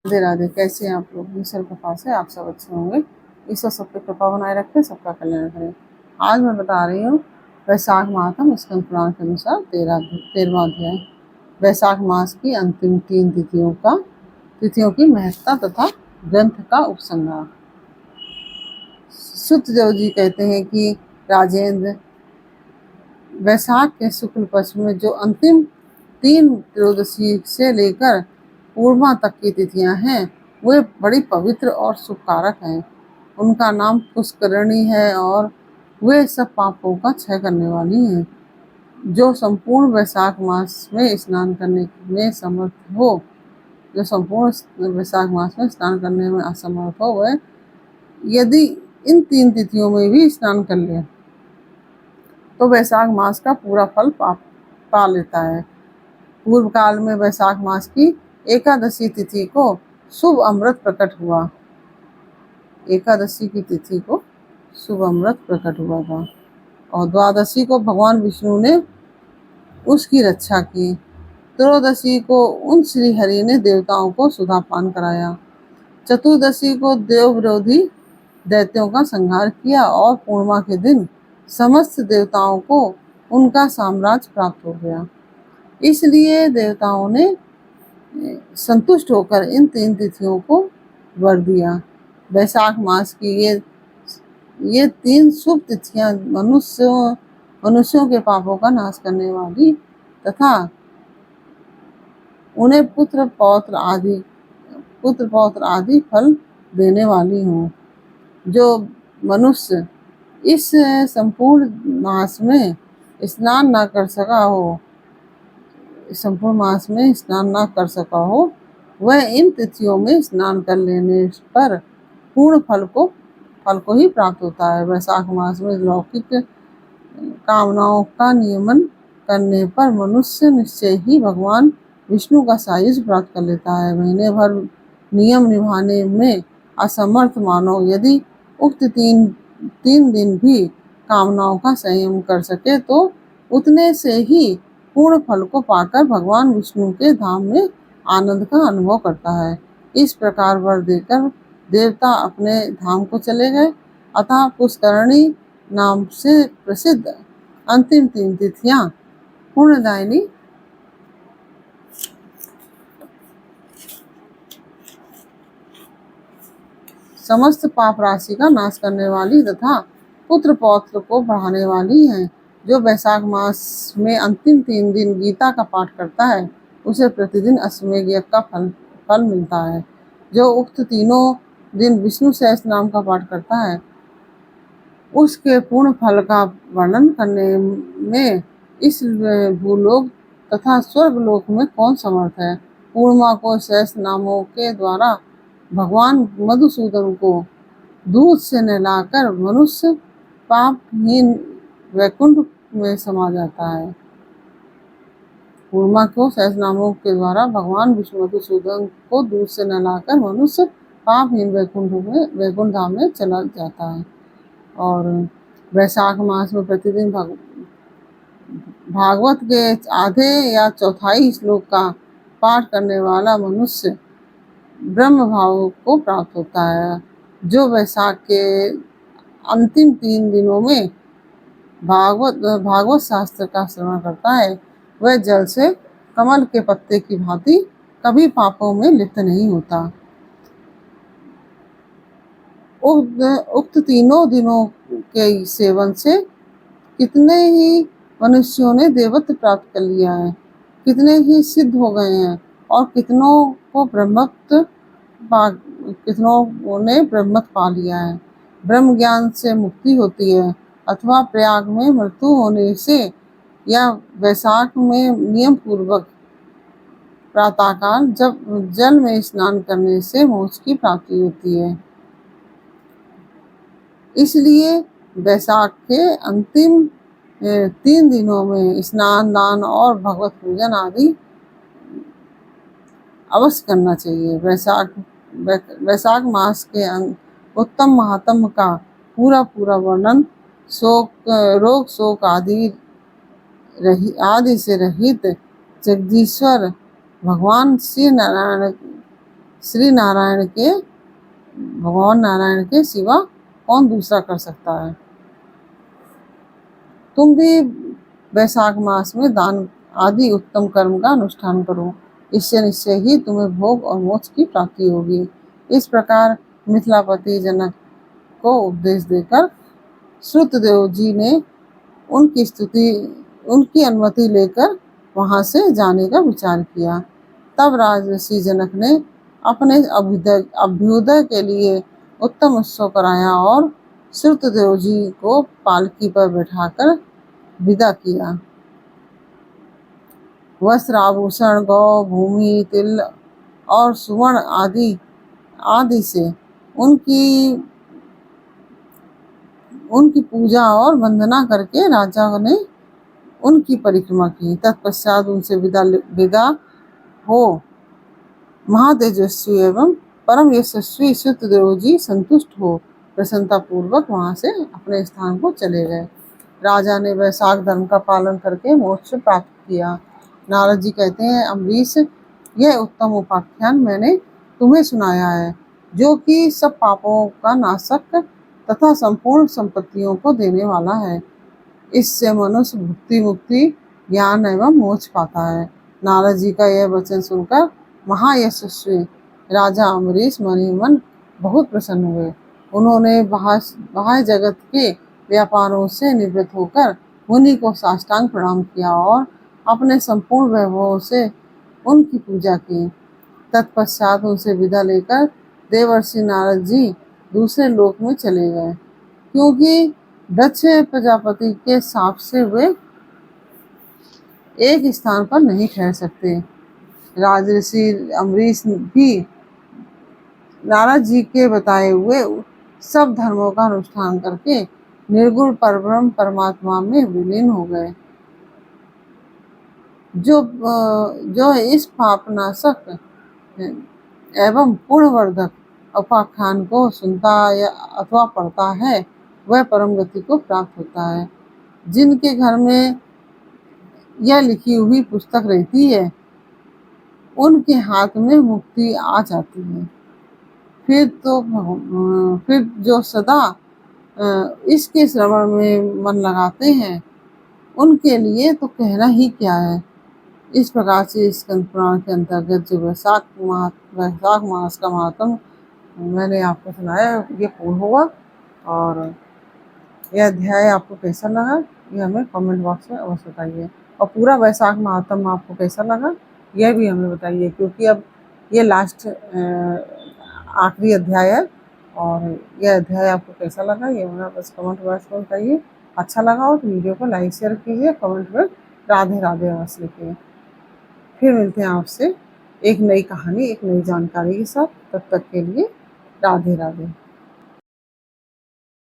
राधे राधे। कैसे हैं आप लोग? ईश्वर कृपा से आप सब अच्छे होंगे। ईश्वर सब पे कृपा बनाए रखे, सबका कल्याण करे। आज मैं बता रही हूँ वैशाख माह स्कंद पुराण के अनुसार 13वां अध्याय, वैशाख मास की अंतिम 3 तिथियों की महत्ता तथा ग्रंथ का उपसंहार। सुतदेव जी कहते हैं कि राजेंद्र, वैशाख के शुक्ल पक्ष में जो अंतिम 3 त्रयोदशी से लेकर पूर्णिमा तक की तिथियां हैं, वे बड़ी पवित्र और शुभकारक हैं। उनका नाम पुष्करणी है और वे सब पापों का क्षय करने वाली हैं। जो संपूर्ण वैशाख मास में स्नान करने में समर्थ हो, जो संपूर्ण वैशाख मास में स्नान करने में असमर्थ हो, वह यदि इन 3 तिथियों में भी स्नान कर ले तो वैशाख मास का पूरा फल पा लेता है। पूर्व काल में वैशाख मास की एकादशी तिथि को शुभ अमृत प्रकट हुआ। एकादशी की तिथि को शुभ अमृत प्रकट हुआ था और द्वादशी को भगवान विष्णु ने उसकी रक्षा की। त्रयोदशी को उन श्री हरि ने देवताओं को सुधापान कराया। चतुर्दशी को देव विरोधी दैत्यों का संहार किया और पूर्णिमा के दिन समस्त देवताओं को उनका साम्राज्य प्राप्त हो गया। इसलिए देवताओं ने संतुष्ट होकर इन 3 तिथियों को वर दिया। वैशाख मास की ये 3 शुभ तिथियां मनुष्यों के पापों का नाश करने वाली तथा उन्हें पुत्र पौत्र आदि फल देने वाली हों। जो मनुष्य इस संपूर्ण मास में स्नान न कर सका हो, वह इन तिथियों में स्नान कर लेने पर पूर्ण फल को ही प्राप्त होता है। वैशाख मास में लौकिक कामनाओं का नियमन करने पर मनुष्य निश्चय ही भगवान विष्णु का सायुज्य प्राप्त कर लेता है। महीने भर नियम निभाने में असमर्थ मानव यदि उक्त 3 दिन भी कामनाओं का संयम कर सके तो उतने से ही पूर्ण फल को पाकर भगवान विष्णु के धाम में आनंद का अनुभव करता है। इस प्रकार वर देकर देवता अपने धाम को चले गए। अतः पुष्करणी नाम से प्रसिद्ध अंतिम 3 तिथियां पुण्यदायिनी समस्त पाप राशि का नाश करने वाली तथा पुत्र पौत्र को बढ़ाने वाली हैं। जो वैशाख मास में अंतिम 3 दिन गीता का पाठ करता है, उसे प्रतिदिन अश्वमेध यज्ञ का फल मिलता है। जो उक्त तीनों दिन विष्णु सहस्त्र नाम का पाठ करता है, उसके पूर्ण फल का वर्णन करने में इस भूलोक तथा स्वर्गलोक में कौन समर्थ है। पूर्णिमा को सहस्त्र नामों के द्वारा भगवान मधुसूदन को दूध से नहलाकर मनुष्य पापहीन वैकुंठ में समा जाता है। पूर्णिमा को सहस्त्र नामों के द्वारा भगवान विष्णु मधुसूदन को दूध से नहलाकर मनुष्य पापहीन वैकुंठ धाम में चला जाता है। और वैशाख मास में प्रतिदिन भागवत के आधे या चौथाई श्लोक का पाठ करने वाला मनुष्य ब्रह्म भाव को प्राप्त होता है। जो वैशाख के अंतिम 3 दिनों में भागवत शास्त्र का श्रवण करता है, वह जल से कमल के पत्ते की भांति कभी पापों में लिप्त नहीं होता। उक्त तीनों दिनों के सेवन से कितने ही मनुष्यों ने देवत्व प्राप्त कर लिया है, कितने ही सिद्ध हो गए हैं और कितनों ने ब्रह्मत्व पा लिया है। ब्रह्म ज्ञान से मुक्ति होती है अथवा प्रयाग में मृत्यु होने से या वैशाख में नियम पूर्वक प्रातःकाल जब जल में स्नान करने से मोक्ष की प्राप्ति होती है। इसलिए वैशाख के अंतिम 3 दिनों में स्नान, दान और भगवत पूजन आदि अवश्य करना चाहिए। वैशाख मास के उत्तम महात्म का पूरा वर्णन रोग शोक आदि से रहित जगदीश्वर भगवान श्री नारायण श्री नारायण के भगवान नारायण के सिवा कौन दूसरा कर सकता है। तुम भी वैशाख मास में दान आदि उत्तम कर्म का अनुष्ठान करो, इससे निश्चय ही तुम्हें भोग और मोक्ष की प्राप्ति होगी। इस प्रकार मिथिलापति जनक को उपदेश देकर श्रुतदेव जी ने उनकी अनुमति लेकर वहां से जाने का विचार किया। तब राजऋषि जनक ने अपने अभ्युदय के लिए उत्तम उत्सव कराया और श्रुतदेव जी को पालकी पर बैठाकर विदा किया। वस्त्र आभूषण गौ भूमि तिल और सुवर्ण आदि से उनकी पूजा और वंदना करके राजा ने उनकी परिक्रमा की। तत्पश्चात उनसे विदा हो महातेजस्वी एवं परम यशस्वी श्रुतदेव जी संतुष्ट हो प्रसन्नता पूर्वक वहां से अपने स्थान को चले गए। राजा ने वैशाख धर्म का पालन करके मोक्ष प्राप्त किया। नारद जी कहते हैं, अम्बरीश, यह उत्तम उपाख्यान मैंने तुम्हें सुनाया है, जो कि सब पापों का नाशक तथा संपूर्ण संपत्तियों को देने वाला है। इससे मनुष्य भुक्ति मुक्ति ज्ञान एवं मोक्ष पाता है। नारद जी का यह वचन सुनकर महायशस्वी राजा अम्बरीश मन ही मन बहुत प्रसन्न हुए। उन्होंने बाह्य जगत के व्यापारों से निवृत्त होकर मुनि को साष्टांग प्रणाम किया और अपने संपूर्ण वैभवों से उनकी पूजा की। तत्पश्चात उनसे विदा लेकर देवर्षि नारद जी दूसरे लोक में चले गए, क्योंकि दक्ष प्रजापति के शाप से वे एक स्थान पर नहीं ठहर सकते। राजऋषि अम्बरीश भी नारद जी के बताए हुए सब धर्मों का अनुष्ठान करके निर्गुण परब्रह्म परमात्मा में विलीन हो गए। जो इस पापनाशक एवं पुण्यवर्धक उपाख्यान को सुनता या अथवा पढ़ता है, वह परम गति को प्राप्त होता है। जिनके घर में यह लिखी हुई पुस्तक रहती है, उनके हाथ में मुक्ति आ जाती है। फिर जो सदा इसके श्रवण में मन लगाते हैं, उनके लिए तो कहना ही क्या है। इस प्रकार से स्कंद पुराण के अंतर्गत जो वैशाख मास का महात्म मैंने आपको सुनाया, ये पूर्ण हुआ। और यह अध्याय आपको कैसा लगा, ये हमें कमेंट बॉक्स में अवश्य बताइए। और पूरा वैशाख महात्म आपको कैसा लगा, यह भी हमें बताइए, क्योंकि अब ये लास्ट आखिरी अध्याय है। और यह अध्याय आपको कैसा लगा, ये हमें बस कमेंट बॉक्स में बताइए। अच्छा लगा हो तो वीडियो को लाइक शेयर कीजिए, कमेंट में राधे राधे अवश्य लिखिए। फिर मिलते हैं आपसे एक नई कहानी, एक नई जानकारी के साथ। तब तक के लिए राधे राधे।